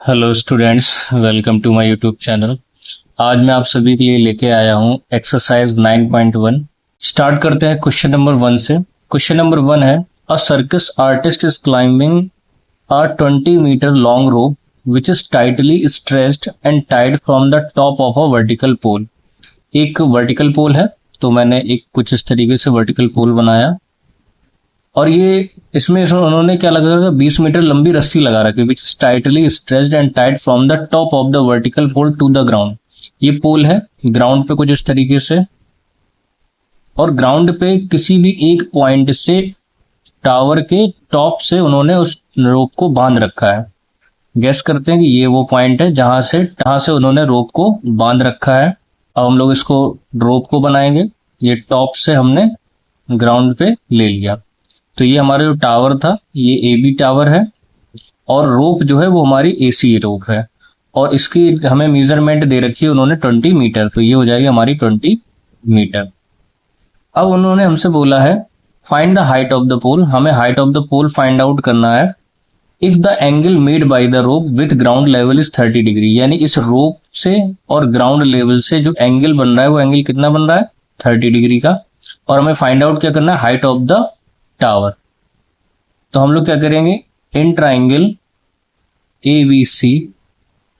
Hello students, welcome to my YouTube channel. आज मैं आप सभी के लिए लेके आया हूँ एक्सरसाइज 9.1। स्टार्ट करते हैं क्वेश्चन नंबर 1 से। क्वेश्चन नंबर 1 है, a circus artist is climbing a 20 metre long rope which is tightly stretched and tied from the top of a vertical pole. एक वर्टिकल पोल है, तो मैंने एक कुछ इस तरीके से वर्टिकल पोल बनाया और ये इसमें उन्होंने क्या लगा रखा, 20 मीटर लंबी रस्सी लगा रखी which tightly stretched and tied from the top of the vertical pole to the ground. ये पोल है ग्राउंड पे कुछ इस तरीके से, और ग्राउंड पे किसी भी एक पॉइंट से टावर के टॉप से उन्होंने उस रोप को बांध रखा है। गेस करते हैं कि ये वो पॉइंट है जहां से उन्होंने रोप को बांध रखा है। अब हम लोग इसको रोप को बनाएंगे। ये टॉप से हमने ग्राउंड पे ले लिया, तो ये हमारा जो टावर था ये ए बी टावर है, और रोप जो है वो हमारी एसी रोप है, और इसकी हमें मेजरमेंट दे रखी है उन्होंने 20 मीटर, तो ये हो जाएगी हमारी 20 मीटर। अब उन्होंने हमसे बोला है find the height of the pole. हमें height of the pole find out करना है। If the angle made by the rope with ground level is 30 degree, यानी इस रोप से और ग्राउंड लेवल से जो एंगल बन रहा है वो एंगल कितना बन रहा है, 30 डिग्री का। और हमें फाइंड आउट क्या करना है, हाइट ऑफ द टावर। तो हम लोग क्या करेंगे, इन ट्राइंगल ए बी सी,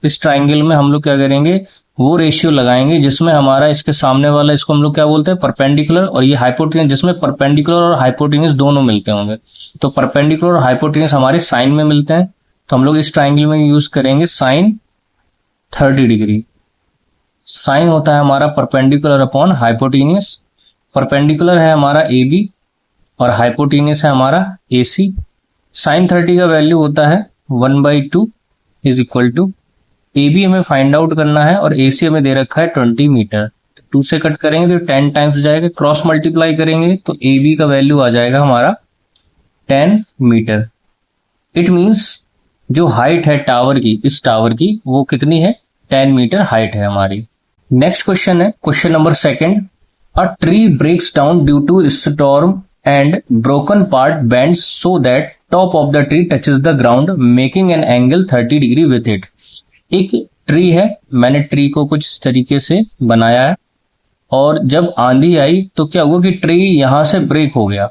इस ट्राइंगल में हम लोग क्या करेंगे, वो रेशियो लगाएंगे जिसमें हमारा इसके सामने वाला, इसको हम लोग क्या बोलते हैं, परपेंडिकुलर, और ये हाइपोटेन्यूस, जिसमें परपेंडिकुलर और हाइपोटेन्यूस दोनों मिलते होंगे। तो परपेंडिकुलर और हाइपोटेन्यूस हमारे साइन में मिलते हैं, तो हम लोग इस ट्राइंगल में यूज करेंगे साइन 30 डिग्री। साइन होता है हमारा परपेंडिकुलर अपॉन हाइपोटेन्यूस। परपेंडिकुलर है हमारा ए बी और हाइपोटेन्यूस है हमारा ए सी। साइन 30 का वैल्यू होता है 1/2 is equal to, A B हमें फाइंड आउट करना है और ए सी हमें दे रखा है 20 मीटर। 2 से कट करेंगे तो 10 टाइम्स हो जाएगा, क्रॉस मल्टीप्लाई करेंगे तो ए बी का वैल्यू आ जाएगा हमारा 10 मीटर। इट मीन्स जो हाइट है टावर की, इस टावर की, वो कितनी है, 10 मीटर हाइट है हमारी। नेक्स्ट क्वेश्चन है question number 2। A tree breaks down due to storm and broken part bends so that top of the tree touches the ground making an angle 30 degree with it। एक tree है, मैंने tree को कुछ इस तरीके से बनाया है, और जब आंधी आई तो क्या हुआ कि ट्री यहां से ब्रेक हो गया।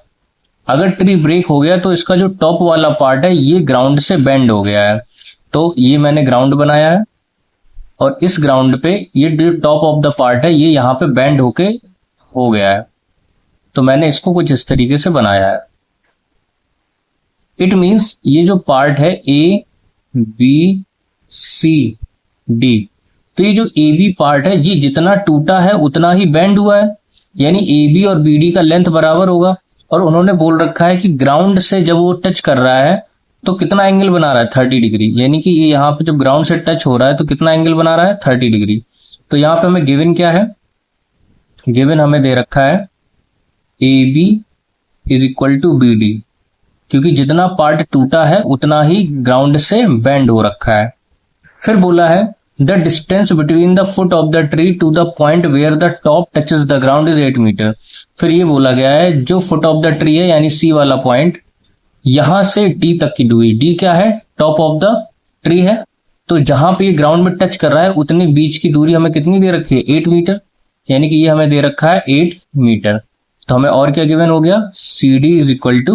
अगर ट्री ब्रेक हो गया तो इसका जो टॉप वाला पार्ट है ये ग्राउंड से बेंड हो गया है। तो ये मैंने ग्राउंड बनाया है, और इस ग्राउंड पे ये जो टॉप ऑफ द पार्ट है ये यहाँ पे बेंड होके हो गया है, तो मैंने इसको कुछ इस तरीके से बनाया है। इट मीन्स ये जो पार्ट है ए बी सी डी, तो ये जो ए बी पार्ट है ये जितना टूटा है उतना ही बेंड हुआ है, यानी ए बी और बी डी का लेंथ बराबर होगा। और उन्होंने बोल रखा है कि ग्राउंड से जब वो टच कर रहा है तो कितना एंगल बना रहा है, 30 डिग्री, यानी कि ये यहाँ पे जब ग्राउंड से टच हो रहा है तो कितना एंगल बना रहा है, 30 डिग्री। तो यहाँ पे हमें गिवन क्या है, गिवन हमें दे रखा है A B is equal to B D, क्योंकि जितना पार्ट टूटा है उतना ही ग्राउंड से बेंड हो रखा है। फिर बोला है the distance between the foot of the tree to the point where the top touches the ground is 8 metre. फिर ये बोला गया है जो फुट ऑफ द ट्री है यानी सी वाला पॉइंट, यहां से डी तक की दूरी, डी क्या है, टॉप ऑफ द ट्री है, तो जहां पे ये ग्राउंड में टच कर रहा है उतनी बीच की दूरी हमें कितनी दे रखी है, 8 मीटर, यानी कि ये हमें दे रखा है 8 मीटर। तो हमें और क्या गिवन हो गया, C D is equal to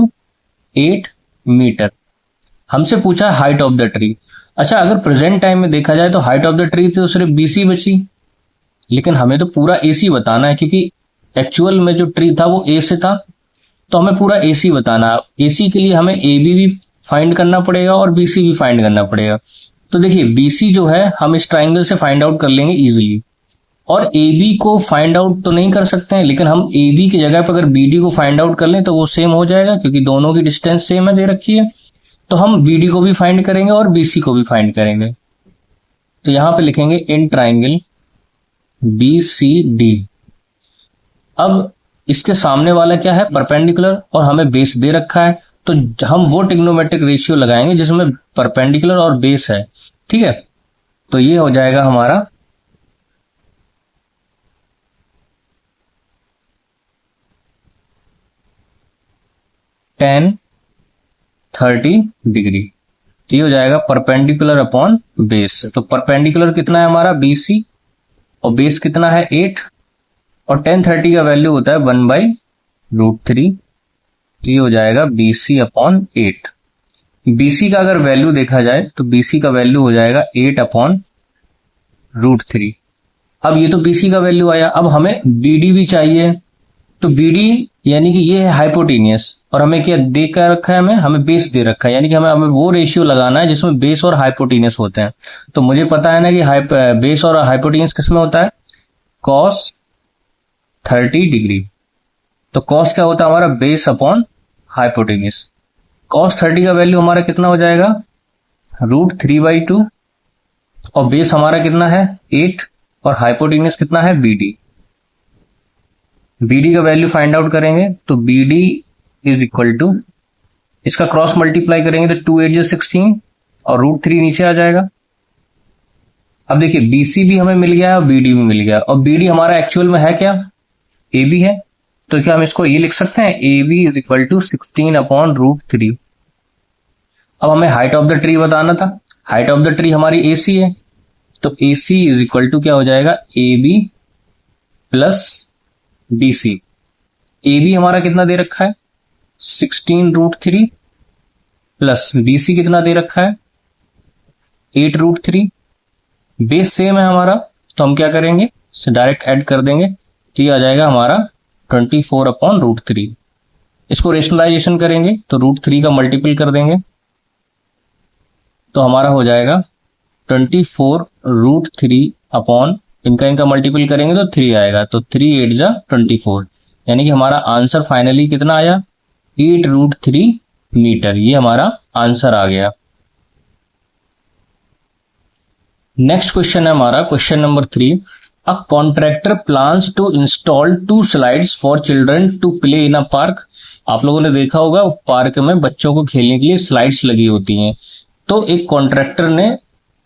8 metre. हमसे पूछा हाइट ऑफ द ट्री। अच्छा, अगर प्रेजेंट टाइम में देखा जाए तो हाइट ऑफ द ट्री तो सिर्फ बीसी बची, लेकिन हमें तो पूरा एसी बताना है, क्योंकि एक्चुअल में जो ट्री था वो ए से था, तो हमें पूरा एसी बताना है। एसी के लिए हमें ए बी भी फाइंड करना पड़ेगा और बीसी भी फाइंड करना पड़ेगा। तो देखिए बीसी जो है हम इस ट्राइंगल से फाइंड आउट कर लेंगे इजिली, और ए बी को फाइंड आउट तो नहीं कर सकते हैं, लेकिन हम ए बी की जगह पर अगर बी डी को फाइंड आउट कर लें तो वो सेम हो जाएगा, क्योंकि दोनों की डिस्टेंस सेम है दे रखी है। तो हम बी डी को भी फाइंड करेंगे और बी सी को भी फाइंड करेंगे। तो यहां पे लिखेंगे in triangle B C D. अब इसके सामने वाला क्या है, परपेंडिकुलर, और हमें बेस दे रखा है, तो हम वो ट्रिग्नोमेट्रिक रेशियो लगाएंगे जिसमें परपेंडिकुलर और बेस है। ठीक है, तो ये हो जाएगा हमारा 10 30 डिग्री। तो ये हो जाएगा परपेंडिकुलर अपॉन बेस। तो परपेंडिकुलर कितना है हमारा BC और बेस कितना है 8 और tan 30 का वैल्यू होता है 1/√3। तो ये हो जाएगा BC अपॉन 8। BC का अगर वैल्यू देखा जाए तो BC का वैल्यू हो जाएगा 8/√3। अब ये तो BC का वैल्यू आया, अब हमें BD भी चाहिए। तो BD यानी कि ये है हाइपोटेनियस और हमें क्या दे कर रखा है, हमें बेस दे रखा है, यानी कि हमें वो रेशियो लगाना है जिसमें बेस और हाइपोटेनियस होते हैं। तो मुझे पता है ना कि बेस और हाइपोटेनियस किसमें होता है, cos 30 डिग्री। तो cos क्या होता है हमारा, बेस अपॉन हाइपोटेनियस। cos 30 का वैल्यू हमारा कितना हो जाएगा, √3/2 और बेस हमारा कितना है 8 और हाइपोटेनियस कितना है BD। BD का वैल्यू फाइंड आउट करेंगे तो BD इज इक्वल टू, इसका क्रॉस मल्टीप्लाई करेंगे तो 2 8 16 और √3 नीचे आ जाएगा। अब देखिए BC भी हमें मिल गया और BD भी मिल गया और BD हमारा एक्चुअल में है क्या, AB है। तो क्या हम इसको ये लिख सकते हैं, AB इज इक्वल टू 16/√3। अब हमें हाइट ऑफ द ट्री बताना था, हाइट ऑफ द ट्री हमारी AC है, तो AC इज इक्वल टू क्या हो जाएगा, AB प्लस BC। AB हमारा कितना दे रखा है 16√3 प्लस BC कितना दे रखा है 8√3। बेस सेम है हमारा तो हम क्या करेंगे, डायरेक्ट ऐड कर देंगे तो ये आ जाएगा हमारा 24/√3। इसको रेशनलाइजेशन करेंगे तो √3 का मल्टीपल कर देंगे तो हमारा हो जाएगा 24√3 अपॉन इनका मल्टीपल करेंगे तो 3 आएगा, तो 3 8 जा 24, यानी कि हमारा आंसर फाइनली कितना आया 8√3 मीटर। ये हमारा आंसर आ गया। नेक्स्ट क्वेश्चन है हमारा question number 3। A contractor plans to install 2 slides for children to play in a park. आप लोगों ने देखा होगा पार्क में बच्चों को खेलने के लिए स्लाइड्स लगी होती हैं। तो एक कॉन्ट्रैक्टर ने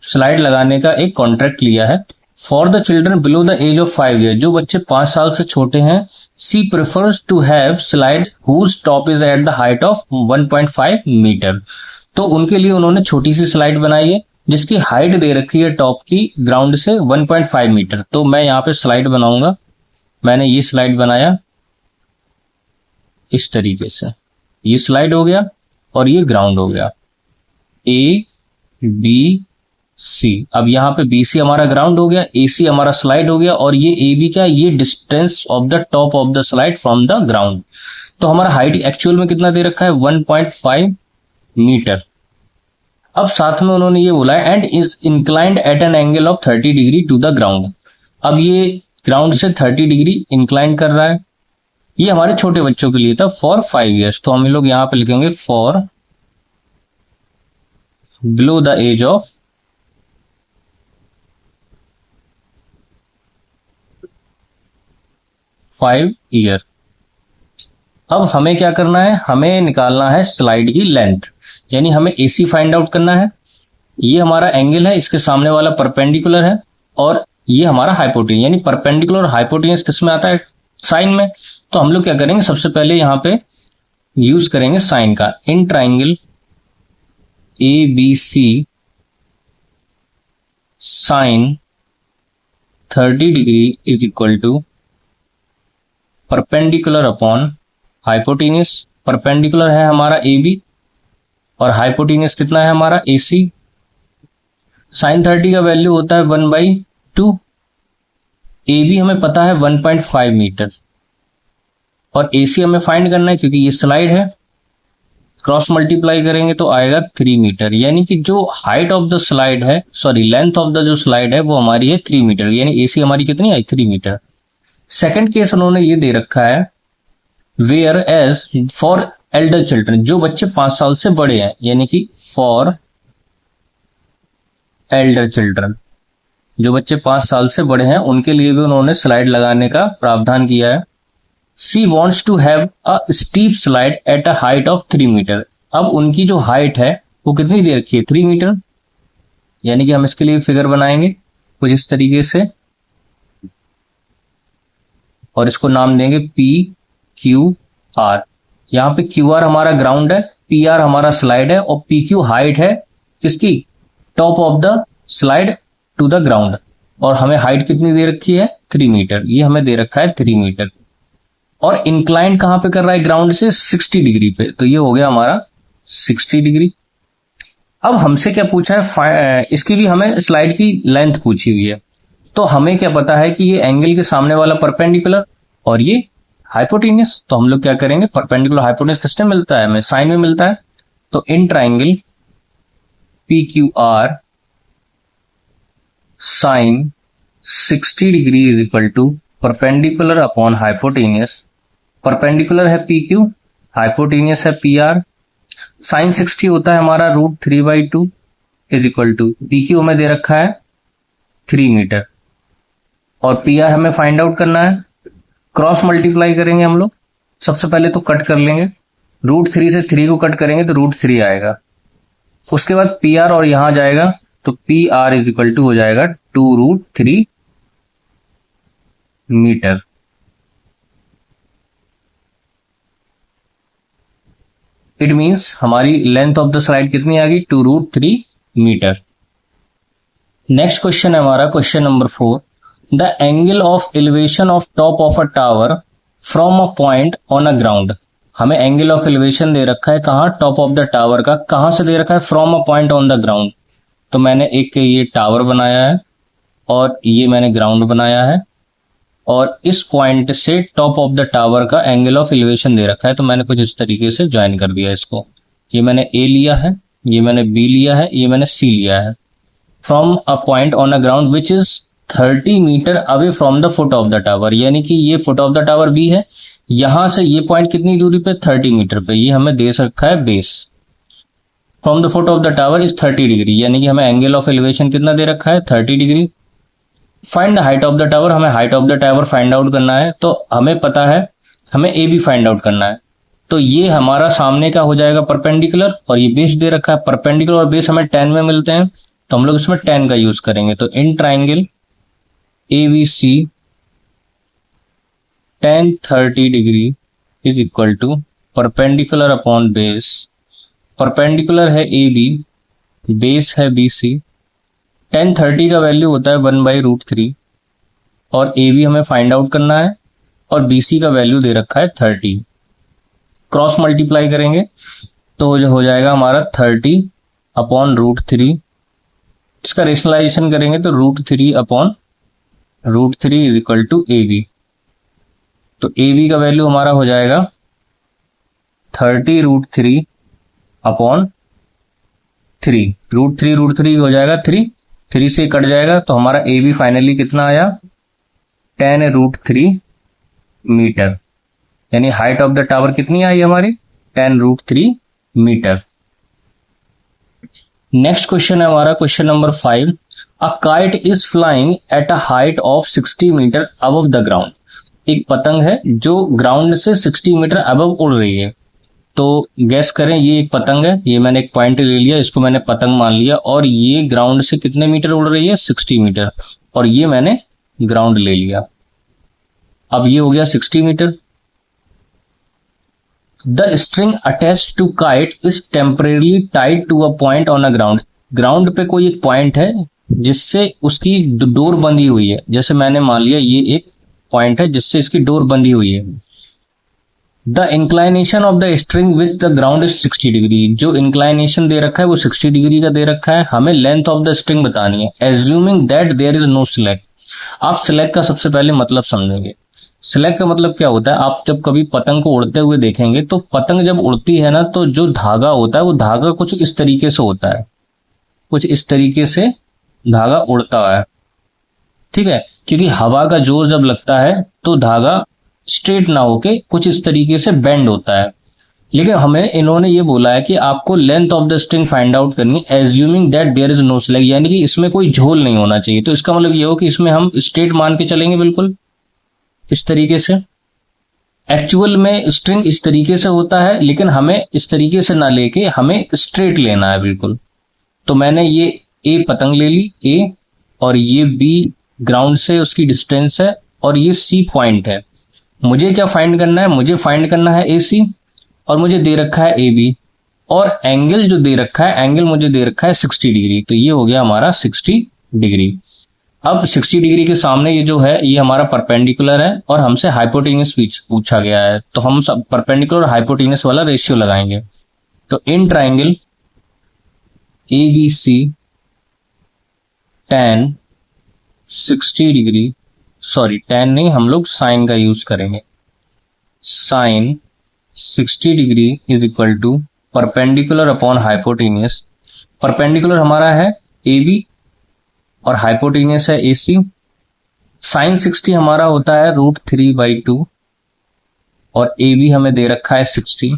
स्लाइड लगाने का एक कॉन्ट्रैक्ट लिया है for the children below the age of 5 year. जो बच्चे 5 साल से छोटे हैं, she prefers to have slide whose top is at the height of 1.5 metre. तो उनके लिए उन्होंने छोटी सी स्लाइड बनाई है जिसकी हाइट दे रखी है टॉप की ग्राउंड से 1.5 मीटर। तो मैं यहाँ पे स्लाइड बनाऊंगा, मैंने ये स्लाइड बनाया इस तरीके से, ये स्लाइड हो गया और ये ग्राउंड हो गया ABC। अब यहाँ पे BC हमारा ग्राउंड हो गया, AC हमारा स्लाइड हो गया और ये AB क्या, ये distance of the top of the slide from the ground. तो हमारा हाइट एक्चुअल में कितना दे रखा है 1.5 मीटर। अब साथ में उन्होंने ये बोला है and is inclined at an angle of 30 degree to the ground. अब ये ग्राउंड से 30 डिग्री इंक्लाइन कर रहा है। ये हमारे छोटे बच्चों के लिए था फॉर 5 ईयर्स। तो हम लोग यहाँ पे लिखेंगे for below the age of 5 year. अब हमें क्या करना है, हमें निकालना है स्लाइड की लेंथ, यानी हमें AC फाइंड आउट करना है। ये हमारा एंगल है, इसके सामने वाला परपेंडिकुलर है और ये हमारा हाइपोटेन्यूज, यानी परपेंडिकुलर और हाइपोटेन्यूज किस में आता है, साइन में। तो हम लोग क्या करेंगे, सबसे पहले यहाँ पे यूज करेंगे साइन का। In triangle ABC sine 30 degree is equal to perpendicular upon hypotenuse. Perpendicular है हमारा AB और हाइपोटेन्यूज कितना है हमारा AC। साइन 30 का वैल्यू होता है 1/2। AB हमें पता है 1.5 मीटर और AC हमें फाइंड करना है क्योंकि ये स्लाइड है। क्रॉस मल्टीप्लाई करेंगे तो आएगा 3 मीटर, यानी कि जो हाइट ऑफ द स्लाइड है, सॉरी लेंथ ऑफ द जो स्लाइड है वो हमारी है 3 मीटर, यानी AC हमारी कितनी आई 3 मीटर। सेकंड केस उन्होंने ये दे रखा है whereas for elder children, जो बच्चे 5 साल से बड़े हैं, यानी कि फॉर एल्डर चिल्ड्रन, जो बच्चे 5 साल से बड़े हैं उनके लिए भी उन्होंने स्लाइड लगाने का प्रावधान किया है। She wants to have a steep slide at a height of 3 metre. अब उनकी जो हाइट है वो कितनी दे रखी है 3 मीटर, यानी कि हम इसके लिए फिगर बनाएंगे कुछ इस तरीके से और इसको नाम देंगे PQR। यहाँ पे QR हमारा ग्राउंड है, PR हमारा स्लाइड है और PQ हाइट है किसकी, top of the slide to the ground, और हमें हाइट कितनी दे रखी है 3 मीटर, ये हमें दे रखा है 3 मीटर, और इंक्लाइन कहां पे कर रहा है ग्राउंड से 60 डिग्री पे, तो ये हो गया हमारा 60 डिग्री। अब हमसे क्या पूछा है, इसकी भी हमें स्लाइड की लेंथ पूछी हुई है, तो हमें क्या पता है कि ये एंगल के सामने वाला परपेंडिकुलर और ये हाइपोटेन्यूस, तो हम लोग क्या करेंगे, परपेंडिकुलर हाइपोटेन्यूस किसने मिलता है, हमें साइन में मिलता है, तो in triangle P Q R sine 60 degree is equal to perpendicular upon hypotenuse, perpendicular है पी क्यू, हाइपोटेन्यूस है पी आर, साइन 60 होता है हमारा √3/2 is equal to P Q हमें दे रखा है 3 मीटर, और पी आर हमें फाइंड आउट करना है, क्रॉस मल्टीप्लाई करेंगे हम लोग, सबसे पहले तो कट कर लेंगे, √3 से 3 को कट करेंगे तो √3 आएगा, उसके बाद पी आर और यहां जाएगा तो P R is equal to हो जाएगा 2√3 मीटर। इट मीन्स हमारी लेंथ ऑफ द स्लाइड कितनी आ गई, 2√3 मीटर। नेक्स्ट क्वेश्चन है हमारा question number 4, the angle of elevation of top of a tower from a point on a ground, हमें angle of elevation दे रखा है कहाँ, टॉप ऑफ द टावर का, कहां से दे रखा है, from a point on the ground, तो मैंने एक ये टावर बनाया है और ये मैंने ग्राउंड बनाया है, और इस पॉइंट से टॉप ऑफ द टावर का एंगल ऑफ एलिवेशन दे रखा है, तो मैंने कुछ इस तरीके से ज्वाइन कर दिया इसको, ये मैंने ए लिया है, ये मैंने बी लिया है, ये मैंने सी लिया है, from a point on a ground which is 30 metre away from the foot of the tower, यानी कि ये foot of the tower B है, यहां से ये पॉइंट कितनी दूरी पे, 30 मीटर पे, ये हमें दे रखा है base, from the foot of the tower is 30 degree, यानी कि हमें एंगल ऑफ एलिवेशन कितना दे रखा है 30 degree. Find the height of the tower, हमें height of the tower find out करना है, तो हमें पता है हमें ए भी फाइंड आउट करना है, तो ये हमारा सामने का हो जाएगा परपेंडिकुलर, और ये बेस दे रखा है, परपेंडिकुलर और बेस हमें tan में मिलते हैं, तो हम लोग इसमें tan का यूज करेंगे, तो in triangle ABC tan 30 degree is equal to perpendicular upon base, perpendicular है AB, बेस है BC, tan 30 का वैल्यू होता है 1/√3, और AB हमें फाइंड आउट करना है, और BC का वैल्यू दे रखा है 30, क्रॉस मल्टीप्लाई करेंगे तो जो हो जाएगा हमारा 30 अपॉन √3, इसका रेशनलाइजेशन करेंगे तो √3 upon √3 is equal to AB, तो AB का वैल्यू हमारा हो जाएगा 30√3 अपॉन 3, √3 हो जाएगा 3 से कट जाएगा, तो हमारा AB फाइनली कितना आया, tan√3 मीटर, यानी हाइट ऑफ द टावर कितनी आई हमारी, tan√3 मीटर। नेक्स्ट क्वेश्चन है हमारा question number 5, a kite is flying at a height of 60 metre above the ground, एक पतंग है जो ग्राउंड से 60 मीटर अबव उड़ रही है, तो गैस करें, ये एक पतंग है, ये मैंने एक पॉइंट ले लिया, इसको मैंने पतंग मान लिया, और ये ग्राउंड से कितने मीटर उड़ रही है 60 मीटर, और ये मैंने ग्राउंड ले लिया, अब ये हो गया 60 metre. The string attached to kite is temporary tied to a point on a ground, ground पे कोई एक पॉइंट है जिससे उसकी डोर बंधी हुई है, जैसे मैंने मान लिया ये एक पॉइंट है जिससे इसकी डोर बंधी हुई है। The inclination of the string with the ground is 60 degree, जो इंक्लाइनेशन दे रखा है वो 60 डिग्री का दे रखा है, हमें लेंथ ऑफ द स्ट्रिंग बतानी है, assuming that there is no slack. आप स्लैग का सबसे पहले मतलब समझेंगे, स्लैग का मतलब क्या होता है, आप जब कभी पतंग को उड़ते हुए देखेंगे तो पतंग जब उड़ती है ना, तो जो धागा होता है वो धागा कुछ इस तरीके से होता है, कुछ इस तरीके से धागा उड़ता है, ठीक है, क्योंकि हवा का जोर जब लगता है तो धागा स्ट्रेट ना होके कुछ इस तरीके से बेंड होता है, लेकिन हमें इन्होंने ये बोला है कि आपको length of the string find out करनी है, assuming that there is no slack, यानी कि इसमें कोई झोल नहीं होना चाहिए, तो इसका मतलब ये हो कि इसमें हम स्ट्रेट मान के चलेंगे बिल्कुल इस तरीके से। एक्चुअल में स्ट्रिंग इस तरीके से होता है, लेकिन हमें इस तरीके से ना लेके हमें स्ट्रेट लेना है बिल्कुल, तो मैंने ये ए पतंग ले ली ए, और ये बी ग्राउंड से उसकी डिस्टेंस है, और ये सी पॉइंट है, मुझे क्या फाइंड करना है, मुझे फाइंड करना है ए सी, और मुझे दे रखा है ए बी, और एंगल जो दे रखा है, एंगल मुझे दे रखा है 60 डिग्री, तो ये हो गया हमारा 60 डिग्री। अब 60 डिग्री के सामने ये जो है ये हमारा परपेंडिकुलर है और हमसे हाइपोटेन्यूस पूछा गया है, तो हम सब परपेंडिकुलर और हाइपोटेन्यूस वाला रेशियो लगाएंगे। तो in triangle ABC tan 60 degree, sorry tan नहीं, हम लोग साइन का यूज करेंगे, sine 60 degree is equal to perpendicular upon hypotenuse. Perpendicular हमारा है AB और हाइपोटेन्यूस है AC। साइन 60 हमारा होता है √3/2 और AB हमें दे रखा है 60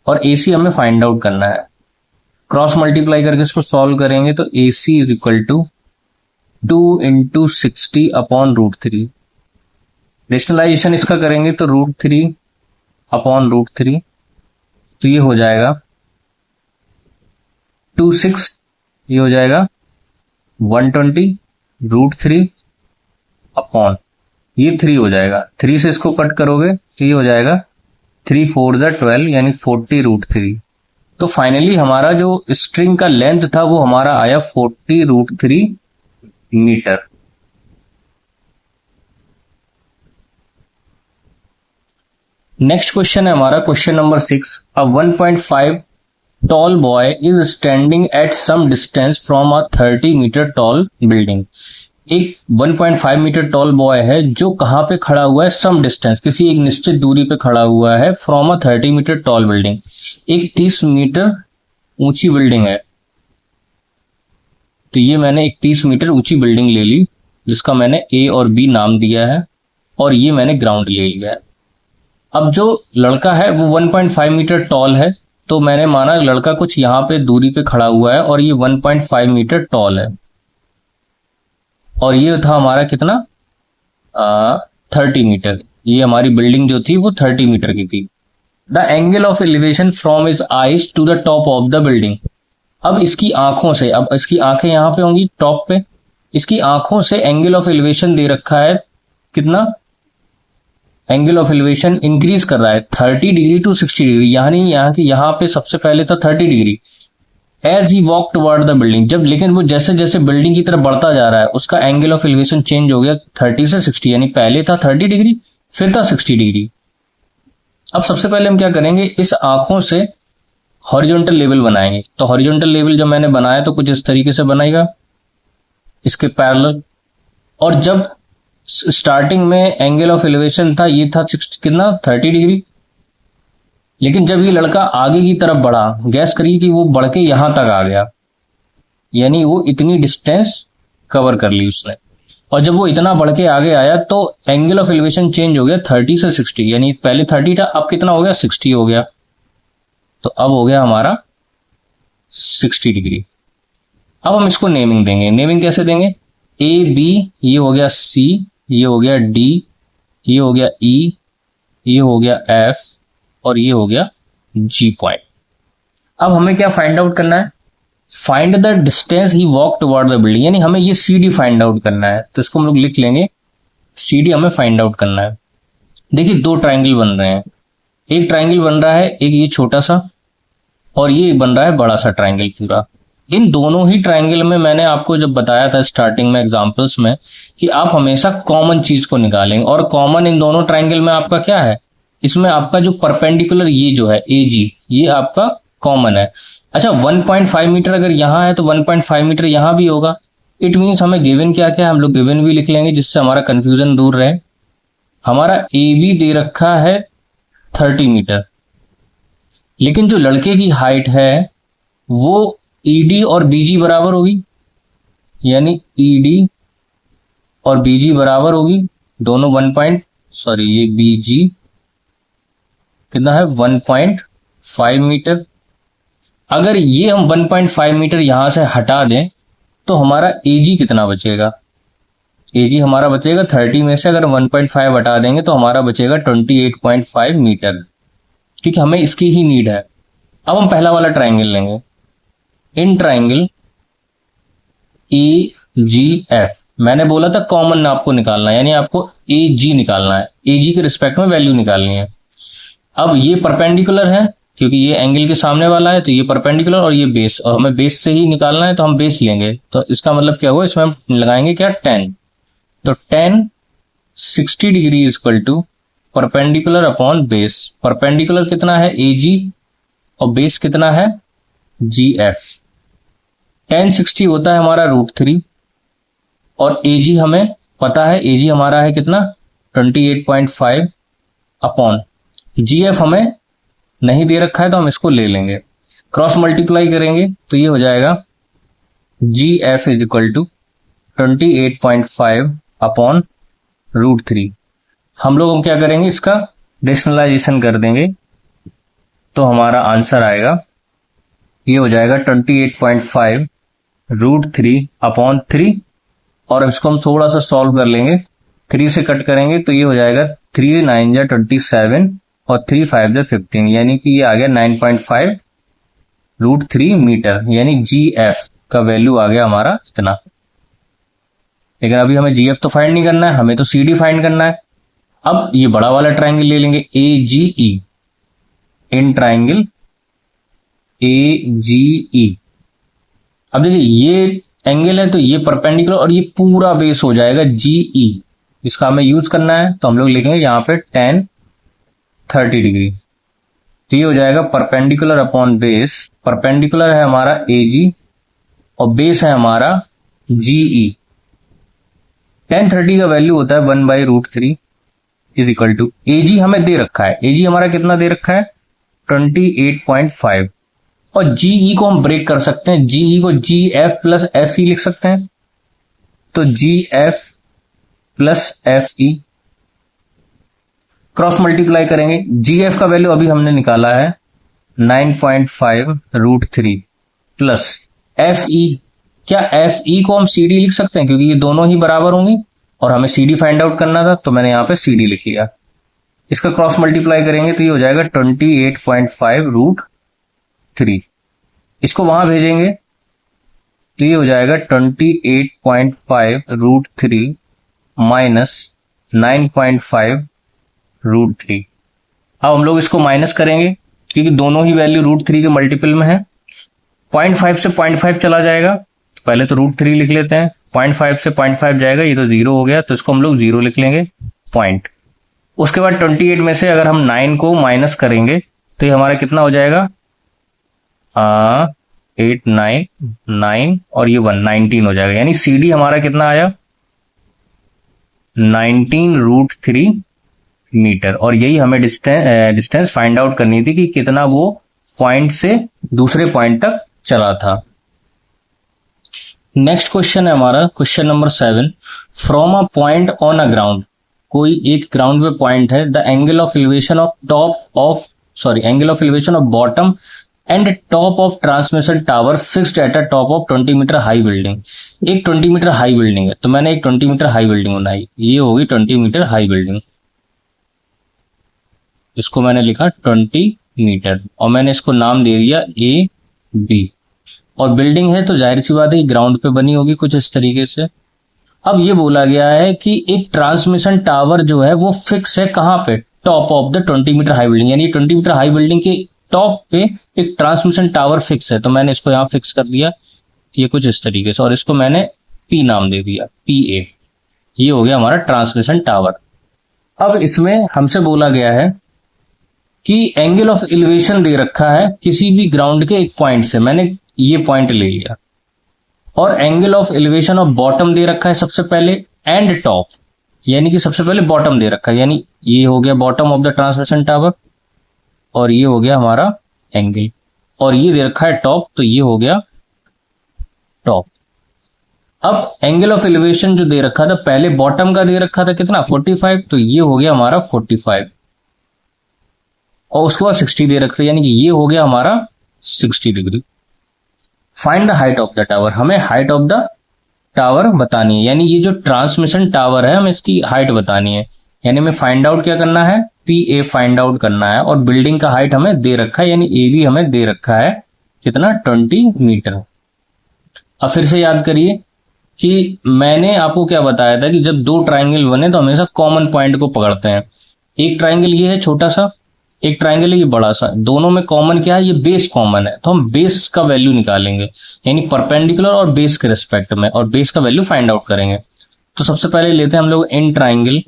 और AC हमें फाइंड आउट करना है। क्रॉस मल्टीप्लाई करके इसको सॉल्व करेंगे तो AC is equal to 2 × 60 upon √3। Rationalisation इसका करेंगे तो √3 अपॉन √3, तो ये हो जाएगा 26, ये हो जाएगा 120 √3 अपॉन ये 3 हो जाएगा, 3 से इसको कट करोगे तो ये हो जाएगा 3 4 12 यानी 40 √3। तो फाइनली हमारा जो स्ट्रिंग का लेंथ था वो हमारा आया 40 √3 मीटर। नेक्स्ट क्वेश्चन है हमारा question number 6। A 1.5 tall boy is standing at some distance from a 30 meter tall building। एक 1.5 मीटर टॉल बॉय है जो कहां पे खड़ा हुआ है, सम डिस्टेंस, किसी एक निश्चित दूरी पे खड़ा हुआ है, from a 30 metre tall building, एक 30 मीटर ऊंची बिल्डिंग है। तो ये मैंने एक 30 मीटर ऊंची बिल्डिंग ले ली जिसका मैंने A और B नाम दिया है और ये मैंने ग्राउंड ले लिया है। अब जो लड़का है वो 1.5 मीटर टॉल है, तो मैंने माना लड़का कुछ यहां पे दूरी पे खड़ा हुआ है और ये 1.5 मीटर टॉल है और ये था हमारा कितना 30 मीटर। ये हमारी बिल्डिंग जो थी वो 30 मीटर की थी। The angle of elevation from his eyes to the top of the building. अब इसकी आंखों से, अब इसकी आंखें यहां पे होंगी टॉप पे, इसकी आंखों से एंगल ऑफ एलिवेशन दे रखा है कितना, एंगल ऑफ एलिवेशन इंक्रीज कर रहा है 30 डिग्री टू 60 डिग्री, यानी यहाँ पे सबसे पहले था 30 degree. As he walk toward the building, जब लेकिन वो जैसे जैसे बिल्डिंग की तरफ बढ़ता जा रहा है उसका एंगल ऑफ एलिवेशन चेंज हो गया 30 से 60, यानी पहले था 30 डिग्री फिर था 60 डिग्री। अब सबसे पहले हम क्या करेंगे, इस आंखों से हॉरिजॉन्टल लेवल बनाएंगे। तो हॉरिजॉन्टल लेवल जब मैंने बनाया तो कुछ इस तरीके से बनाएगा इसके पैरेलल, और जब स्टार्टिंग में एंगल ऑफ एलिवेशन था ये था कितना 30 डिग्री, लेकिन जब ये लड़का आगे की तरफ बढ़ा, गैस करिए कि वो बढ़ के यहां तक आ गया, यानी वो इतनी डिस्टेंस कवर कर ली उसने, और जब वो इतना बढ़ के आगे आया तो एंगल ऑफ एलिवेशन चेंज हो गया 30 से 60, यानी पहले 30 था अब कितना हो गया 60 हो गया, तो अब हो गया हमारा 60 डिग्री। अब हम इसको नेमिंग देंगे। नेमिंग कैसे देंगे, A B, ये हो गया C, ये हो गया D, ये हो गया E, ये हो गया F और ये हो गया G पॉइंट। अब हमें क्या फाइंड आउट करना है, find the distance he walk toward the building, यानी हमें ये CD फाइंड आउट करना है। तो इसको हम लोग लिख लेंगे, CD हमें फाइंड आउट करना है। देखिए दो ट्राइंगल बन रहे हैं, एक ट्राइंगल बन रहा है एक ये छोटा सा और ये बन रहा है बड़ा सा ट्राइंगल पूरा। इन दोनों ही ट्राइंगल में मैंने आपको जब बताया था स्टार्टिंग में एग्जांपल्स में कि आप हमेशा कॉमन चीज को निकालेंगे, और कॉमन इन दोनों ट्राइंगल में आपका क्या है, इसमें आपका जो परपेंडिकुलर ये जो है AG ये आपका कॉमन है। अच्छा 1.5 मीटर अगर यहाँ है तो 1.5 मीटर यहाँ भी होगा। इट मीन्स हमें गिवन क्या क्या है, हम लोग गिवन भी लिख लेंगे जिससे हमारा कंफ्यूजन दूर रहे। हमारा AB दे रखा है 30 मीटर, लेकिन जो लड़के की हाइट है वो ED और BG बराबर होगी, यानी ED और BG बराबर होगी, दोनों ये BG कितना है 1.5 मीटर। अगर ये हम 1.5 मीटर यहां से हटा दें तो हमारा AG कितना बचेगा, AG हमारा बचेगा 30 में से अगर 1.5 हटा देंगे तो हमारा बचेगा 28.5 मीटर। ठीक है, हमें इसकी ही नीड है। अब हम पहला वाला ट्राइंगल लेंगे, इन ट्राइंगल AGF, मैंने बोला था कॉमन आपको निकालना है, यानी आपको AG निकालना है, AG के रिस्पेक्ट में वैल्यू निकालनी है। अब ये परपेंडिकुलर है क्योंकि ये एंगल के सामने वाला है तो ये परपेंडिकुलर और ये बेस, और हमें बेस से ही निकालना है तो हम बेस लेंगे। तो इसका मतलब क्या हुआ, इसमें हम लगाएंगे क्या, tan। तो tan 60 degree is equal to perpendicular upon base. Perpendicular कितना है AG और बेस कितना है GF। tan 60 होता है हमारा √3 और AG हमें पता है, AG हमारा है कितना 28.5 अपॉन GF हमें नहीं दे रखा है तो हम इसको ले लेंगे, क्रॉस मल्टीप्लाई करेंगे तो ये हो जाएगा GF is equal to 28.5 upon √3। हम लोग क्या करेंगे, इसका रेशनलाइजेशन कर देंगे तो हमारा आंसर आएगा, ये हो जाएगा 28.5 √3 अपॉन 3, और इसको हम थोड़ा सा सॉल्व कर लेंगे, 3 से कट करेंगे तो ये हो जाएगा 3 9 जा 27 और 3 5 जा 15, यानी कि ये आ गया 9.5 √3 मीटर, यानी GF का वैल्यू आ गया हमारा इतना। लेकिन अभी हमें GF तो फाइंड नहीं करना है, हमें तो CD फाइंड करना है। अब ये बड़ा वाला ट्राइंगल ले लेंगे AGE, इन ट्राइंगल AGE। अब देखिए ये एंगल है तो ये परपेंडिकुलर और ये पूरा बेस हो जाएगा GE, इसका हमें यूज करना है तो हम लोग लिखेंगे यहाँ पे tan 30 डिग्री। तो ये हो जाएगा परपेंडिकुलर अपॉन बेस, परपेंडिकुलर है हमारा AG और बेस है हमारा GE। tan 30 का वैल्यू होता है 1/√3 इज इक्वल टू AG हमें दे रखा है, AG हमारा कितना दे रखा है 28.5, और GE को हम ब्रेक कर सकते हैं, GE को GF प्लस FE लिख सकते हैं। तो GF plus FE cross multiply करेंगे, GF का वैल्यू अभी हमने निकाला है 9.5 √3 प्लस FE, क्या FE को हम CD लिख सकते हैं क्योंकि ये दोनों ही बराबर होंगे और हमें CD फाइंड आउट करना था तो मैंने यहां पे CD लिख लिया। इसका क्रॉस मल्टीप्लाई करेंगे तो ये हो जाएगा 28.5 √3, इसको वहां भेजेंगे तो ये हो जाएगा 28.5 √3 माइनस 9.5 √3। अब हम लोग इसको माइनस करेंगे क्योंकि दोनों ही वैल्यू √3 के मल्टीपल में है। 0.5 से 0.5 चला जाएगा, तो पहले तो √3 लिख लेते हैं, 0.5 से 0.5 जाएगा, ये तो 0 हो गया तो इसको हम लोग 0 लिख लेंगे पॉइंट। उसके बाद 28 में से अगर हम 9 को माइनस करेंगे तो ये हमारा कितना हो जाएगा 8 9 9 और ये 1 19 हो जाएगा, यानी CD हमारा कितना आया 19 √3 मीटर। और यही हमें डिस्टेंस फाइंड आउट करनी थी कि कितना वो पॉइंट से दूसरे पॉइंट तक चला था। नेक्स्ट क्वेश्चन है हमारा question number 7, from a point on a ground, कोई एक ग्राउंड पे पॉइंट है, the angle of elevation of bottom and top of transmission tower fixed at a top of 20 metre high building. एक 20 metre high building है तो मैंने एक 20 metre high building बनाई, ये होगी 20 मीटर हाई बिल्डिंग, इसको मैंने लिखा 20 मीटर और मैंने इसको नाम दे दिया AB। और बिल्डिंग है तो जाहिर सी बात है ग्राउंड पे बनी होगी कुछ इस तरीके से। अब ये बोला गया है कि एक ट्रांसमिशन टावर जो है वो फिक्स है कहां पे, top of the 20 metre high building, यानी 20 मीटर हाई बिल्डिंग के टॉप पे एक ट्रांसमिशन टावर फिक्स है, तो मैंने इसको यहां फिक्स कर दिया ये कुछ इस तरीके से, और इसको मैंने P नाम दे दिया, PA। ये हो गया हमारा ट्रांसमिशन टावर। अब इसमें हमसे बोला गया है कि एंगल ऑफ एलिवेशन दे रखा है किसी भी ग्राउंड के एक पॉइंट से, मैंने ये पॉइंट ले लिया, और angle of elevation of bottom दे रखा है सबसे पहले एंड टॉप, यानी कि सबसे पहले बॉटम दे रखा है, यानी ये हो गया bottom of the transmission tower और ये हो गया हमारा एंगल, और ये दे रखा है टॉप तो ये हो गया टॉप। अब एंगल ऑफ एलिवेशन जो दे रखा था पहले बॉटम का दे रखा था कितना 45, तो ये हो गया हमारा 45 और उसके बाद 60 दे रखा, यानी कि ये हो गया हमारा 60 degree. Find the height of the tower, हमें हाइट ऑफ द टावर बतानी है, यानी ये जो ट्रांसमिशन टावर है हमें इसकी हाइट बतानी है, यानी हमें फाइंड आउट क्या करना है PA फाइंड आउट करना है, और बिल्डिंग का हाइट हमें दे रखा है यानी AB हमें दे रखा है कितना 20 मीटर। अब फिर से याद करिए कि मैंने आपको क्या बताया था कि जब दो ट्राइंगल बने तो हमेशा कॉमन पॉइंट को पकड़ते हैं। एक ट्राइंगल ये है छोटा सा एक ट्राइंगल है ये बड़ा सा, दोनों में कॉमन क्या है, ये बेस कॉमन है, तो हम बेस का वैल्यू निकालेंगे, यानी परपेंडिकुलर और बेस के रिस्पेक्ट में, और बेस का वैल्यू फाइंड आउट करेंगे। तो सबसे पहले लेते हैं हम लोग in triangle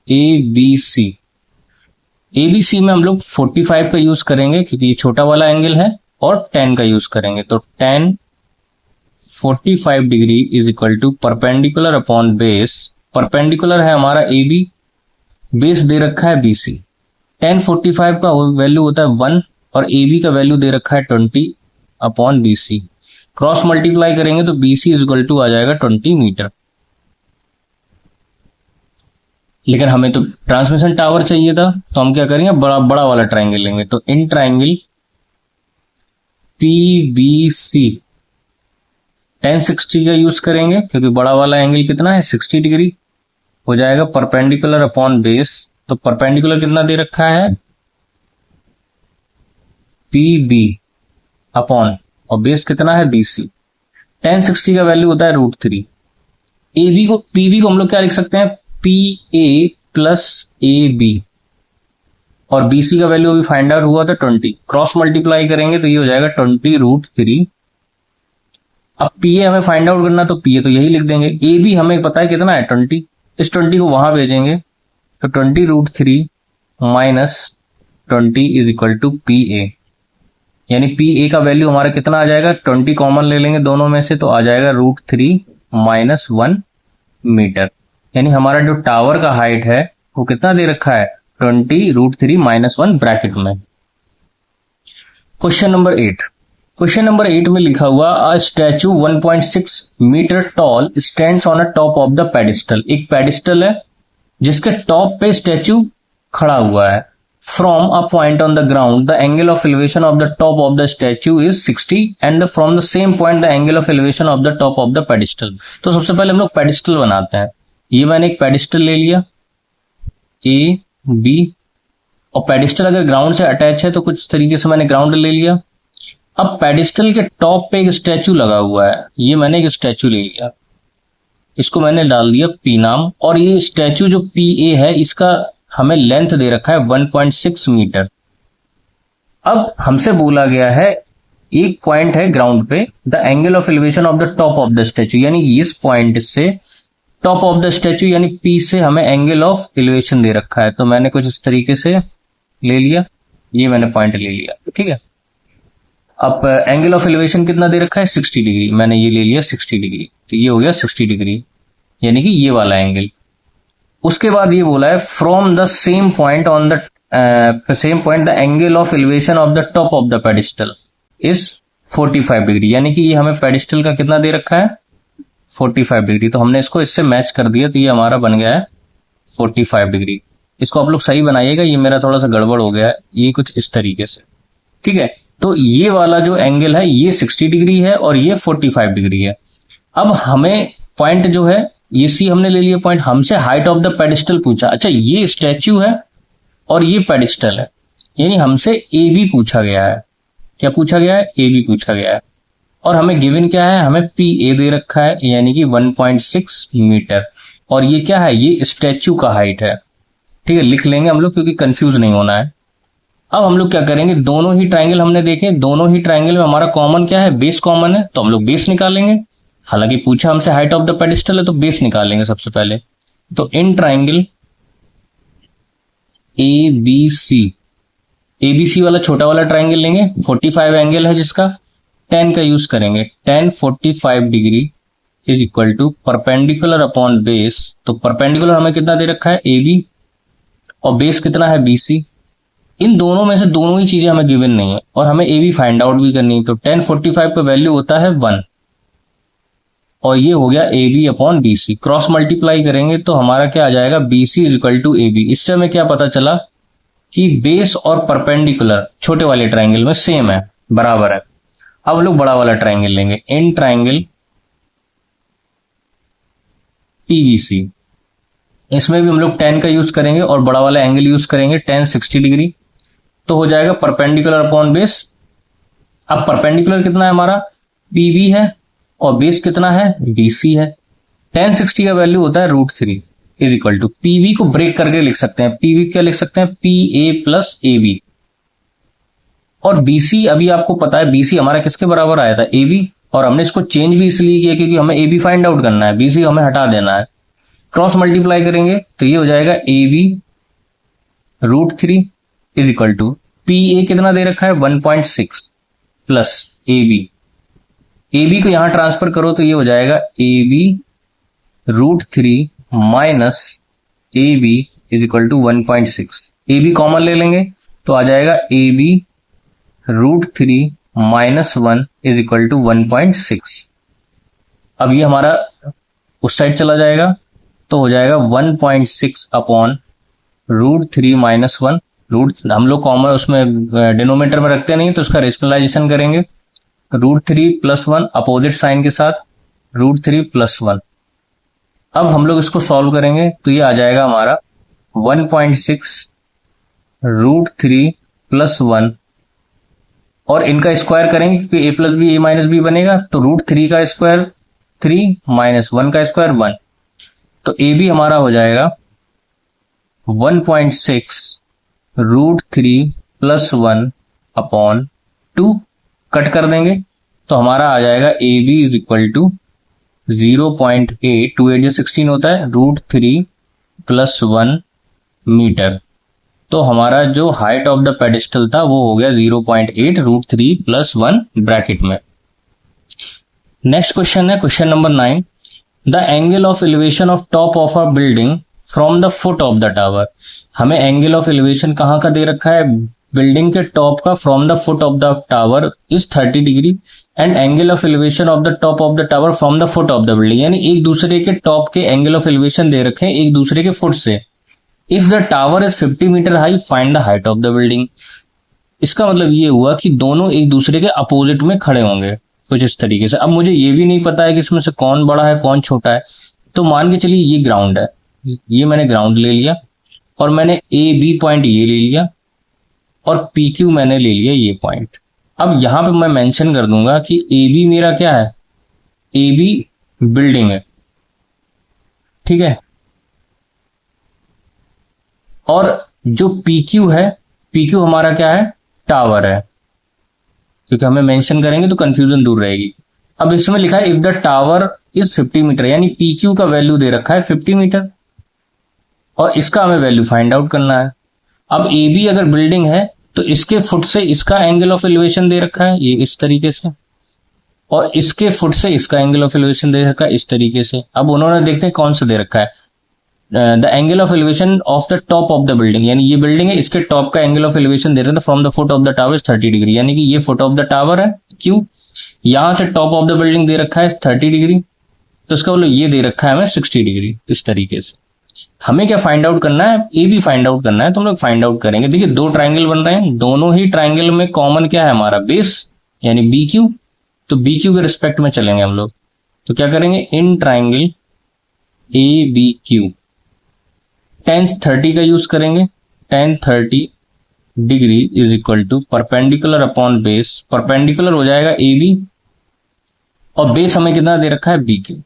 A B C. A B C में हम लोग 45 का यूज करेंगे क्योंकि ये छोटा वाला एंगल है, और 10 का यूज करेंगे, तो 10 45 degree is equal to perpendicular upon base. Perpendicular है हमारा ए बी, बेस दे रखा है बी सी। 10 45 का वैल्यू होता है 1 और ए बी का वैल्यू दे रखा है 20 upon B C. Cross multiply करेंगे तो B C is equal to आ जाएगा 20 मीटर। लेकिन हमें तो ट्रांसमिशन टावर चाहिए था, तो हम क्या करेंगे, बड़ा बड़ा वाला ट्राइंगल लेंगे। तो in triangle P B C 1060 का यूज करेंगे क्योंकि बड़ा वाला एंगल कितना है 60 डिग्री हो जाएगा। परपेंडिकुलर अपॉन बेस, तो परपेंडिकुलर कितना दे रखा है पी बी अपॉन, और बेस कितना है बी सी। 1060 का वैल्यू होता है √3। ए बी को, पी बी को हम लोग क्या लिख सकते हैं, P A plus A B, और बी सी का वैल्यू अभी फाइंड आउट हुआ था 20। क्रॉस मल्टीप्लाई करेंगे तो ये हो जाएगा 20 √3। अब पी ए हमें फाइंड आउट करना, तो पी ए तो यही लिख देंगे। ए बी हमें पता है कितना है 20, इस 20 को वहां भेजेंगे, तो 20 √3 - 20 is equal to P A, यानी पी ए का वैल्यू हमारा कितना आ जाएगा, 20 कॉमन ले लेंगे दोनों में से, तो आ जाएगा √3 - 1 मीटर। यानी हमारा जो टावर का हाइट है वो कितना दे रखा है, 20 √3 - 1 ब्रैकेट में। Question number 8। क्वेश्चन नंबर 8 में लिखा हुआ a statue 1.6 metre tall stands on a top of the pedestal. एक पेडिस्टल है जिसके टॉप पे स्टैचू खड़ा हुआ है। From a point on the ground the angle of elevation of the top of the statue is 60 and from the same point the angle of elevation of the top of the pedestal. तो सबसे पहले हम लोग pedestal बनाते हैं। ये मैंने एक पेडिस्टल ले लिया ए बी, और पेडिस्टल अगर ग्राउंड से अटैच है तो कुछ तरीके से मैंने ग्राउंड ले लिया। अब पेडिस्टल के टॉप पे एक स्टैचू लगा हुआ है, ये मैंने एक स्टैचू ले लिया, इसको मैंने डाल दिया पी नाम, और ये स्टैचू जो पी ए है इसका हमें लेंथ दे रखा है 1.6 मीटर। अब हमसे बोला गया है एक पॉइंट है ग्राउंड पे, the angle of elevation of the top of the statue, यानी इस पॉइंट से टॉप ऑफ द स्टैचू यानी पी से हमें एंगल ऑफ एलिवेशन दे रखा है। तो मैंने कुछ इस तरीके से ले लिया, ये मैंने पॉइंट ले लिया, ठीक है। अब एंगल ऑफ एलिवेशन कितना दे रखा है 60 डिग्री, मैंने ये ले लिया 60 डिग्री, तो ये हो गया 60 डिग्री, यानी कि ये वाला एंगल। उसके बाद ये बोला है from the same point on the same point the angle of elevation of the top of the pedestal is 45 degree, यानी कि ये हमें पेडिस्टल का कितना दे रखा है 45 डिग्री। तो हमने इसको इससे मैच कर दिया, तो ये हमारा बन गया है 45 डिग्री। इसको आप लोग सही बनाइएगा, ये मेरा थोड़ा सा गड़बड़ हो गया है, ये कुछ इस तरीके से, ठीक है। तो ये वाला जो एंगल है ये 60 डिग्री है और ये 45 डिग्री है। अब हमें पॉइंट जो है ये सी हमने ले लिया पॉइंट, हमसे हाइट ऑफ द पेडिस्टल पूछा। अच्छा, ये स्टैच्यू है और ये पेडिस्टल है, यानी हमसे ए बी पूछा गया है। क्या पूछा गया है, ए बी पूछा गया है, और हमें गिवन क्या है, हमें पी ए दे रखा है, यानी कि 1.6 मीटर, और ये क्या है, ये स्टैच्यू का हाइट है, ठीक है। लिख लेंगे हम लोग क्योंकि कंफ्यूज नहीं होना है। अब हम लोग क्या करेंगे, दोनों ही ट्राइंगल हमने देखे, दोनों ही ट्राइंगल में हमारा कॉमन क्या है, बेस कॉमन है, तो हम लोग बेस निकालेंगे। हालांकि पूछा हमसे हाइट ऑफ द पेडिस्टल है तो बेस निकालेंगे सबसे पहले। तो इन ट्राइंगल ए बी सी वाला छोटा वाला ट्राइंगल लेंगे, 45 एंगल है जिसका 10 का यूज करेंगे। 10 45 degree is equal to perpendicular upon base. तो परपेंडिकुलर हमें कितना दे रखा है ए बी, और बेस कितना है बी सी। इन दोनों में से दोनों ही चीजें हमें गिवन नहीं है और हमें ए बी फाइंड आउट भी करनी है। तो 10 45 का वैल्यू होता है 1, और ये हो गया A B upon B C. Cross multiply करेंगे तो हमारा क्या आ जाएगा, B C is equal to A B. इससे हमें क्या पता चला कि बेस और परपेंडिकुलर छोटे वाले ट्राइंगल में सेम है, बराबर है। अब हम लोग बड़ा वाला ट्राइंगल लेंगे, इन ट्राइंगल पीवीसी। इसमें भी हम लोग 10 का यूज करेंगे और बड़ा वाला एंगल यूज करेंगे 10 60 डिग्री, तो हो जाएगा परपेंडिकुलर अपॉन बेस। अब परपेंडिकुलर कितना है हमारा, पीवी है, और बेस कितना है, बीसी है। 10 60 का वैल्यू होता है √3, इज इक्वल टू, पीवी को ब्रेक करके लिख सकते हैं, पीवी क्या लिख सकते हैं, P A plus A B. और बीसी अभी आपको पता है बीसी हमारा किसके बराबर आया था, ए बी, और हमने इसको चेंज भी इसलिए किया क्योंकि हमें ए बी फाइंड आउट करना है, बीसी हमें हटा देना है। क्रॉस मल्टीप्लाई करेंगे तो ये हो जाएगा A B √3 is equal to, P A कितना दे रखा है 1.6 प्लस ए बी को यहां ट्रांसफर करो तो ये हो जाएगा A B √3 minus A B is equal to 1.6। A B common ले लेंगे तो आ जाएगा A B √3 minus 1 is equal to 1.6। अब ये हमारा उस साइड चला जाएगा तो हो जाएगा 1.6 अपॉन √3 माइनस 1। रूट हम लोग कॉमन उसमें डिनोमिनेटर में रखते नहीं तो उसका रेशनलाइजेशन करेंगे, √3 प्लस 1 अपोजिट साइन के साथ √3 प्लस 1। अब हम लोग इसको सॉल्व करेंगे तो ये आ जाएगा हमारा 1.6 √3 प्लस 1, और इनका स्क्वायर करेंगे क्योंकि a plus B A minus B बनेगा, तो √3 का स्क्वायर 3 माइनस 1 का स्क्वायर 1, तो ए बी हमारा हो जाएगा 1.6 √3 प्लस 1 अपॉन 2, कट कर देंगे तो हमारा आ जाएगा A B is equal to 0.8, 2 8 16 होता है, √3 प्लस 1 मीटर। तो हमारा जो हाइट ऑफ द पेडिस्टल था वो हो गया 0.8 √3 प्लस 1 ब्रैकेट में। नेक्स्ट क्वेश्चन है question number 9, the angle of elevation of top of a building from the foot of the tower. हमें एंगल ऑफ एलिवेशन कहाँ का दे रखा है, बिल्डिंग के टॉप का from the foot of the tower is 30 degree and angle of elevation of the top of the tower from the foot of the building, यानी एक दूसरे के टॉप के एंगल ऑफ एलिवेशन दे रखे हैं एक दूसरे के फुट से। If the tower is 50 metre high find the height of the building. इसका मतलब ये हुआ कि दोनों एक दूसरे के अपोजिट में खड़े होंगे कुछ इस तरीके से। अब मुझे ये भी नहीं पता है कि इसमें से कौन बड़ा है कौन छोटा है, तो मान के चलिए ये ग्राउंड है, ये मैंने ग्राउंड ले लिया और मैंने ए बी पॉइंट ये ले लिया और पी क्यू मैंने ले लिया ये पॉइंट। अब यहां पे मैं मेंशन कर दूंगा कि ए बी मेरा क्या है, ए बी बिल्डिंग है, ठीक है, और जो पी क्यू है, पी क्यू हमारा क्या है, टावर है, क्योंकि हमें मेंशन करेंगे तो कंफ्यूजन दूर रहेगी। अब इसमें लिखा है if the tower is 50 metre, यानी पी क्यू का वैल्यू दे रखा है 50 मीटर और इसका हमें वैल्यू फाइंड आउट करना है। अब ए बी अगर बिल्डिंग है तो इसके फुट से इसका एंगल ऑफ एलिवेशन दे रखा है ये इस तरीके से, और इसके फुट से इसका एंगल ऑफ एलिवेशन दे रखा है इस तरीके से। अब उन्होंने देखते हैं कौन सा दे रखा है, the angle of elevation of the top of the building, यानी ये बिल्डिंग है इसके टॉप का एंगल ऑफ एलिवेशन दे रहे थे from the foot of the tower 30 degree, यानी कि ये फुट ऑफ द टावर है क्यू, यहां से टॉप ऑफ द बिल्डिंग दे रखा है 30 डिग्री, तो इसका मतलब ये दे रखा है हमें 60 डिग्री इस तरीके से। हमें क्या फाइंड आउट करना है, ए बी फाइंड आउट करना है, तो हम लोग फाइंड आउट करेंगे। देखिए दो ट्राइंगल बन रहे हैं, दोनों ही ट्राइंगल में कॉमन क्या है हमारा, बेस यानी बी क्यू, तो बी क्यू के रिस्पेक्ट में चलेंगे हम लोग। तो क्या करेंगे, in triangle A B Q tan 30 का यूज करेंगे, tan 30 degree is equal to perpendicular upon base, perpendicular हो जाएगा ए बी और बेस हमें कितना दे रखा है बी क्यू।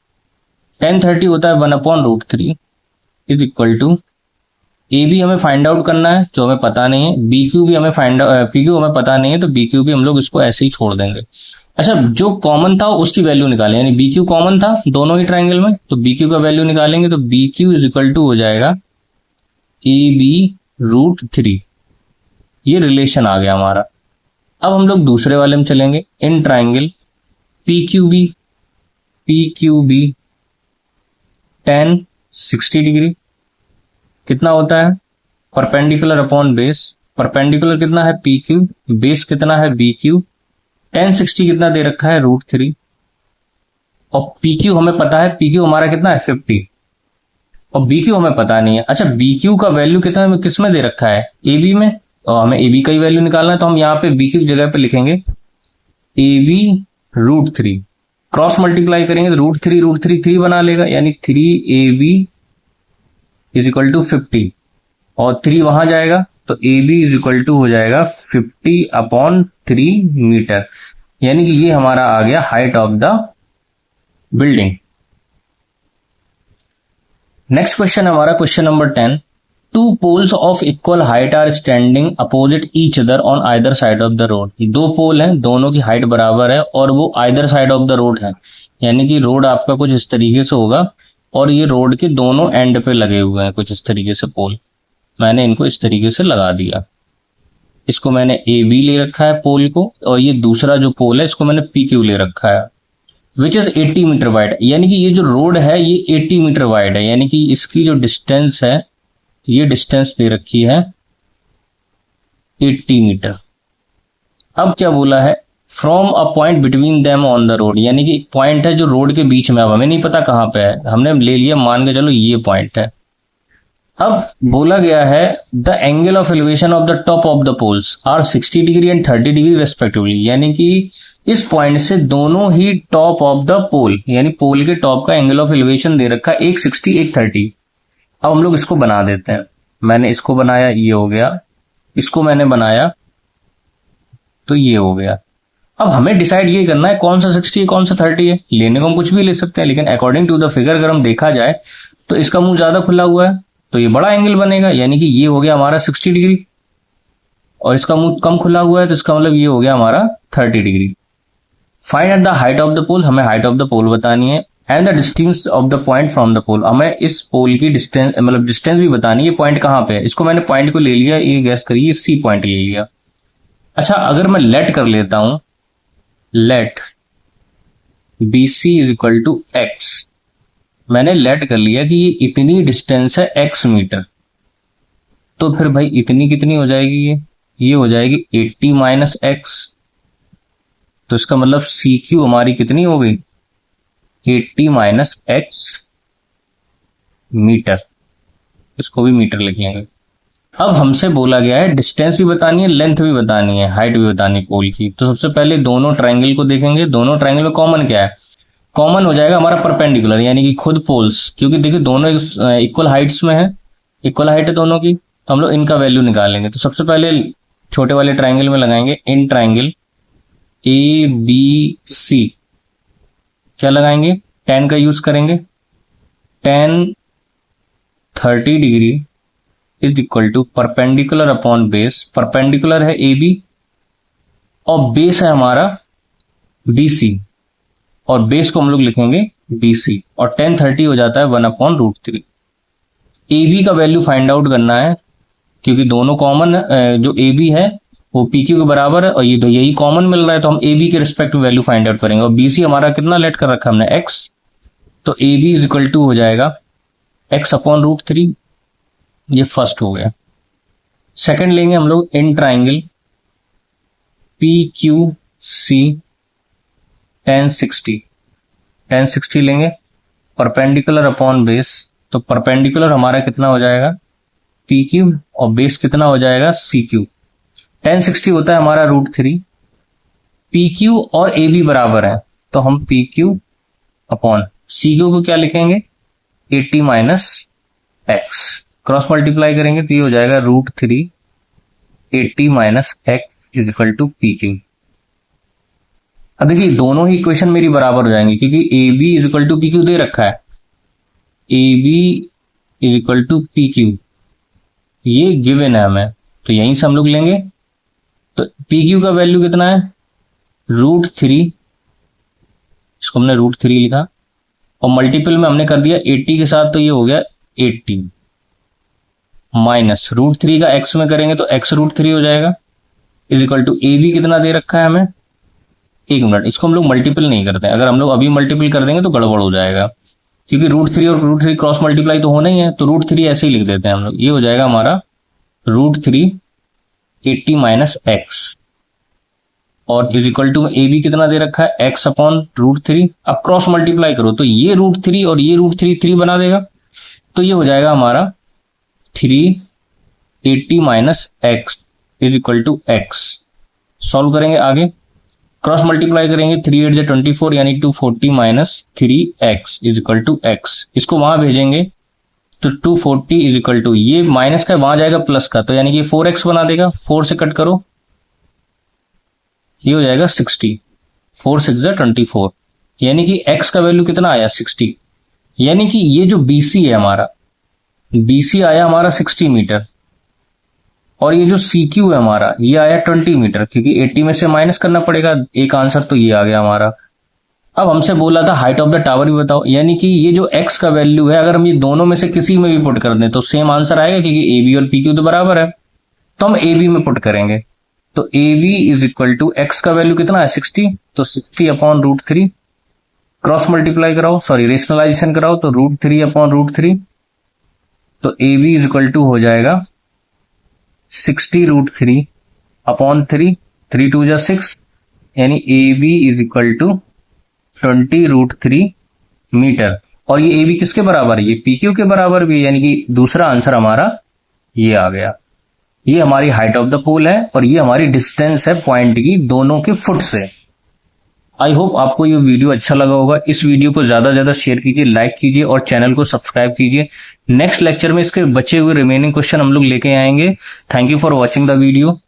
tan 30 होता है 1/√3 is equal to A B हमें फाइंड आउट करना है जो हमें पता नहीं है, बी क्यू भी हमें पी क्यू हमें पता नहीं है, तो बी क्यू भी हम लोग इसको ऐसे ही छोड़ देंगे। अच्छा जो कॉमन था उसकी वैल्यू निकालें, यानी बी क्यू कॉमन था दोनों ही ट्राइंगल में, तो बी क्यू का वैल्यू निकालेंगे तो B Q is equal to हो जाएगा ए बी √3, ये रिलेशन आ गया हमारा। अब हम लोग दूसरे वाले में चलेंगे, in triangle P Q B tan 60 degree कितना होता है, परपेंडिकुलर अपॉन बेस, परपेंडिकुलर कितना है पी क्यू, बेस कितना है बी क्यू, tan 60 कितना दे रखा है √3 और पी क्यू हमें पता है, पी क्यू हमारा कितना है 50 और बी क्यू हमें पता नहीं है। अच्छा बी क्यू का वैल्यू कितना किस में दे रखा है, ए बी में, और हमें ए बी का ही वैल्यू निकालना है, तो हम यहाँ पे बी क्यू की जगह पे लिखेंगे ए बी √3, क्रॉस मल्टीप्लाई करेंगे तो √3 3 बना लेगा, यानी 3ab इज इक्वल टू 50 और 3 वहां जाएगा तो A B is equal to हो जाएगा 50/3 मीटर, यानी कि ये हमारा आ गया height of the building. Next question हमारा question number 10। Two poles of equal height are standing opposite each other on either side of the road. दो पोल हैं, दोनों की हाइट बराबर है और वो either side of the road है, यानी कि रोड आपका कुछ इस तरीके से होगा और ये रोड के दोनों एंड पे लगे हुए हैं कुछ इस तरीके से पोल। मैंने इनको इस तरीके से लगा दिया। इसको मैंने ए बी ले रखा है पोल को, और ये दूसरा जो पोल है इसको मैंने पी क्यू ले रखा है, विच इज 80 मीटर वाइड। यानी कि ये जो रोड है ये 80 मीटर वाइड है, यानी कि इसकी जो डिस्टेंस है, ये डिस्टेंस दे रखी है 80 मीटर। अब क्या बोला है, from a point between them on the road, यानी कि पॉइंट है जो रोड के बीच में, अब हमें नहीं पता कहां पे है, हमने ले लिया मान के चलो ये पॉइंट है। अब बोला गया है the angle of elevation of the top of the poles are 60 degree and 30 degree respectively, यानी कि इस पॉइंट से दोनों ही टॉप ऑफ द पोल, यानी पोल के टॉप का एंगल ऑफ एलिवेशन दे रखा है, एक 60 एक 30। अब हम लोग इसको बना देते हैं। मैंने इसको बनाया, ये हो गया, इसको मैंने बनाया तो ये हो गया। अब हमें डिसाइड ये करना है कौन सा 60 है कौन सा 30 है। लेने को हम कुछ भी ले सकते हैं, लेकिन अकॉर्डिंग टू द फिगर अगर हम देखा जाए तो इसका मुंह ज्यादा खुला हुआ है तो ये बड़ा एंगल बनेगा, यानी कि ये हो गया हमारा 60 डिग्री, और इसका मुंह कम खुला हुआ है तो इसका मतलब ये हो गया हमारा 30 degree. Find at the height of the pole, हमें हाइट ऑफ द पोल बतानी है, and the distance of the point from the pole, हमें इस पोल की डिस्टेंस मतलब डिस्टेंस भी बतानी है, पॉइंट कहां पे है। इसको मैंने पॉइंट को ले लिया, ये गैस करिए सी पॉइंट ले लिया। अच्छा, अगर मैं लेट कर लेता हूं, let B C is equal to X, मैंने लेट कर लिया कि ये इतनी डिस्टेंस है x मीटर, तो फिर भाई इतनी कितनी हो जाएगी, ये हो जाएगी 80 माइनस एक्स, तो इसका मतलब सी क्यू हमारी कितनी हो गई 80 माइनस एक्स मीटर, इसको भी मीटर लिख लेंगे। अब हमसे बोला गया है डिस्टेंस भी बतानी है, लेंथ भी बतानी है, हाइट भी बतानी है पोल की। तो सबसे पहले दोनों ट्रायंगल को देखेंगे, दोनों ट्रायंगल में कॉमन क्या है, कॉमन हो जाएगा हमारा परपेंडिकुलर, यानी कि खुद पोल्स, क्योंकि देखिए दोनों इक्वल हाइट्स में है, इक्वल हाइट है दोनों की, तो हम लोग इनका वैल्यू निकालेंगे। तो सबसे पहले छोटे वाले ट्रायंगल में लगाएंगे इन ट्रायंगल ए बी सी, क्या लगाएंगे, tan का यूज करेंगे, tan 30 degree is equal to perpendicular upon base, perpendicular है ए बी और बेस है हमारा बी सी, और बेस को हम लोग लिखेंगे BC, और tan 30 हो जाता है 1/√3। ए बी का वैल्यू फाइंड आउट करना है, क्योंकि दोनों कॉमन, जो ए बी है वो पी क्यू के बराबर है और ये तो यही कॉमन मिल रहा है, तो हम ए बी के रिस्पेक्ट में वैल्यू फाइंड आउट करेंगे। और BC हमारा कितना लेट कर रखा है हमने x, तो A B is equal to हो जाएगा x/√3, ये फर्स्ट हो गया। सेकंड लेंगे हम लोग इन ट्राइंगल PQC tan 60 लेंगे, परपेंडिकुलर अपॉन बेस, तो परपेंडिकुलर हमारा कितना हो जाएगा PQ और बेस कितना हो जाएगा CQ। tan 60 होता है हमारा √3, PQ और AB बराबर है, तो हम PQ अपॉन CQ को क्या लिखेंगे 80 माइनस एक्स, क्रॉस मल्टीप्लाई करेंगे तो ये हो जाएगा √3 80 minus X is equal to PQ। अब देखिए दोनों ही इक्वेशन मेरी बराबर हो जाएंगी, क्योंकि A B is equal to P Q दे रखा है, A B is equal to P Q, ये गिवन है हमें, तो यहीं से हम लोग लेंगे। तो पी क्यू का वैल्यू कितना है √3, इसको हमने √3 लिखा और मल्टीपल में हमने कर दिया 80 के साथ, तो ये हो गया 80 माइनस √3 का x में करेंगे तो x √3 हो जाएगा, is equal to A B कितना दे रखा है हमें, एक मिनट, इसको हम लोग मल्टीपल नहीं करते, अगर हम लोग अभी मल्टीपल कर देंगे तो गड़बड़ हो जाएगा, क्योंकि √3 और √3 क्रॉस मल्टीप्लाई तो होना ही है, तो √3 ऐसे ही लिख देते हैं हम लोग, ये हो जाएगा हमारा √3 80 माइनस एक्स, और is equal to A B कितना दे रखा है x/√3। अब क्रॉस मल्टीप्लाई करो तो ये √3 और ये √3 3 बना देगा, तो ये हो जाएगा हमारा 380 minus X is equal to X. Solve करेंगे आगे, क्रॉस मल्टीप्लाई करेंगे 3 8 × 24 यानी 240 minus 3x is equal to X, इसको वहां भेजेंगे तो 240 इज इक्वल टू, ये माइनस का वहां जाएगा प्लस का, तो यानी कि 4x बना देगा, 4 से कट करो ये हो जाएगा 60, 4 6 24, यानी कि x का वैल्यू कितना आया 60, यानी कि ये जो BC है हमारा BC आया हमारा 60 मीटर और ये जो CQ है हमारा ये आया 20 मीटर, क्योंकि 80 में से माइनस करना पड़ेगा, एक आंसर तो ये आ गया हमारा। अब हमसे बोला था हाइट ऑफ द टावर भी बताओ, यानी कि ये जो x का वैल्यू है अगर हम ये दोनों में से किसी में भी पुट कर दें तो सेम आंसर आएगा, क्योंकि AB और PQ तो बराबर है। तो हम AB में पुट करेंगे, तो AB is equal to x का वैल्यू कितना है 60, तो 60 अपॉन रूट 3, क्रॉस मल्टीप्लाई कराओ, सॉरी रेशनलाइजेशन कराओ, तो रूट 3 अपॉन रूट 3, तो AB इज इक्वल टू हो जाएगा 60 रूट 3 अपॉन 3, 3 2 जा 6, यानी AB is equal to 20 root 3 metre. और ये AB किसके बराबर है, ये PQ के बराबर भी है, यानी कि दूसरा आंसर हमारा ये आ गया। ये हमारी हाइट ऑफ द पोल है और ये हमारी डिस्टेंस है पॉइंट की दोनों के फुट से। आई होप आपको ये वीडियो अच्छा लगा होगा। इस वीडियो को ज्यादा से ज्यादा शेयर कीजिए, लाइक कीजिए और चैनल को सब्सक्राइब कीजिए। नेक्स्ट लेक्चर में इसके बचे हुए रिमेनिंग क्वेश्चन हम लोग लेके आएंगे। Thank you for watching the video.